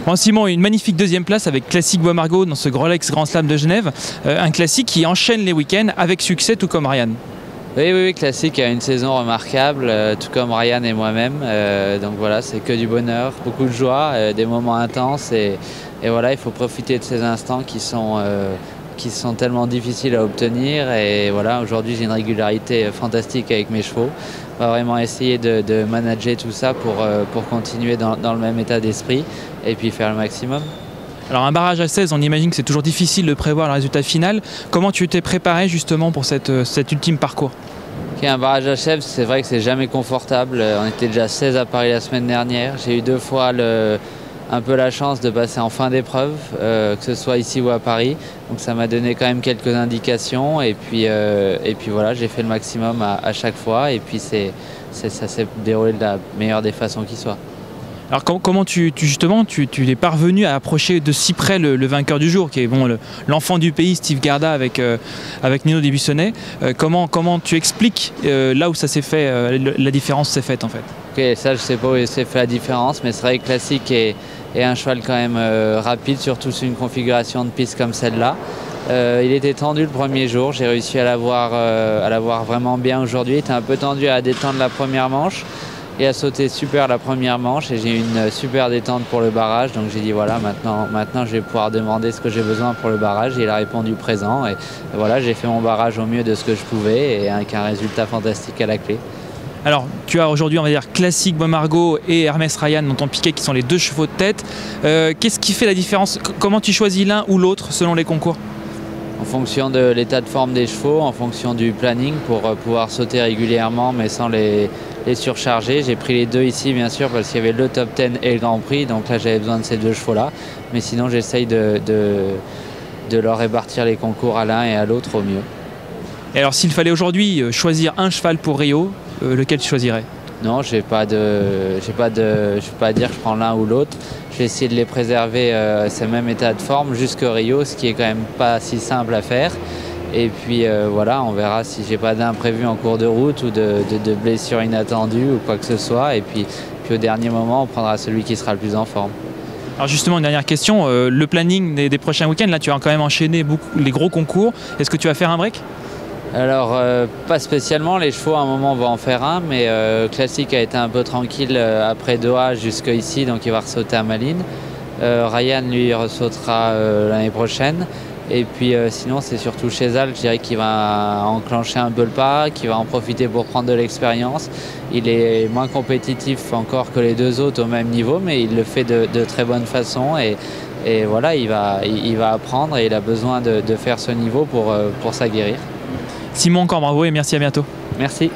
Bon, Simon, une magnifique deuxième place avec Classic Bois Margaux dans ce Rolex Grand Slam de Genève. Un classique qui enchaîne les week-ends avec succès, tout comme Ryan. Oui, Classic a une saison remarquable, tout comme Ryan et moi-même. Donc voilà, c'est que du bonheur, beaucoup de joie, des moments intenses. Et voilà, il faut profiter de ces instants qui sont tellement difficiles à obtenir. Et voilà, aujourd'hui, j'ai une régularité fantastique avec mes chevaux. On va vraiment essayer de manager tout ça pour continuer dans le même état d'esprit et puis faire le maximum. Alors un barrage à 16, on imagine que c'est toujours difficile de prévoir le résultat final. Comment tu t'es préparé justement pour cet ultime parcours? Un barrage à chèvre, c'est vrai que c'est jamais confortable. On était déjà 16 à Paris la semaine dernière. J'ai eu 2 fois un peu la chance de passer en fin d'épreuve, que ce soit ici ou à Paris. Donc ça m'a donné quand même quelques indications. Et puis voilà, j'ai fait le maximum à chaque fois. Et puis ça s'est déroulé de la meilleure des façons qui soit. Alors comment tu es parvenu à approcher de si près le vainqueur du jour, qui est bon, l'enfant du pays, Steve Garda, avec Nino Debussonnet. Comment tu expliques là où ça s'est fait, la différence s'est faite en fait? Ok, ça je sais pas où s'est fait la différence, mais c'est vrai que Classic est un cheval quand même rapide, surtout sur une configuration de piste comme celle-là. Il était tendu le premier jour, j'ai réussi à l'avoir vraiment bien aujourd'hui. Il était un peu tendu à détendre la première manche. Et a sauté super la première manche et j'ai eu une super détente pour le barrage. Donc j'ai dit voilà, maintenant je vais pouvoir demander ce que j'ai besoin pour le barrage. Et il a répondu présent et voilà, j'ai fait mon barrage au mieux de ce que je pouvais et avec un résultat fantastique à la clé. Alors tu as aujourd'hui, on va dire, Classic Bois Margaux et Hermès Ryan dans ton piquet qui sont les 2 chevaux de tête. Qu'est-ce qui fait la différence? Comment tu choisis l'un ou l'autre selon les concours? En fonction de l'état de forme des chevaux, en fonction du planning pour pouvoir sauter régulièrement mais sans les surcharger. J'ai pris les 2 ici bien sûr parce qu'il y avait le top 10 et le Grand Prix, donc là j'avais besoin de ces 2 chevaux là. Mais sinon j'essaye de leur répartir les concours à l'un et à l'autre au mieux. Et alors s'il fallait aujourd'hui choisir un cheval pour Rio, lequel tu choisirais? Non, je ne vais pas dire que je prends l'un ou l'autre. Je vais essayer de les préserver à ce même état de forme jusqu'au Rio, ce qui est quand même pas si simple à faire. Et puis voilà, on verra si j'ai pas d'imprévu en cours de route ou de blessures inattendues ou quoi que ce soit. Et puis au dernier moment, on prendra celui qui sera le plus en forme. Alors justement, une dernière question, le planning des prochains week-ends, là tu as quand même enchaîné les gros concours. Est-ce que tu vas faire un break? Alors pas spécialement, les chevaux à un moment vont en faire un, mais Classic a été un peu tranquille après Doha jusqu'ici, donc il va ressauter à Malines. Ryan lui ressautera l'année prochaine. Et puis sinon c'est surtout Chezal, je dirais qu'il va enclencher un peu le pas, qu'il va en profiter pour prendre de l'expérience. Il est moins compétitif encore que les 2 autres au même niveau, mais il le fait de très bonne façon et voilà, il va apprendre et il a besoin de faire ce niveau pour s'aguerrir. Simon, encore bravo et merci, à bientôt. Merci.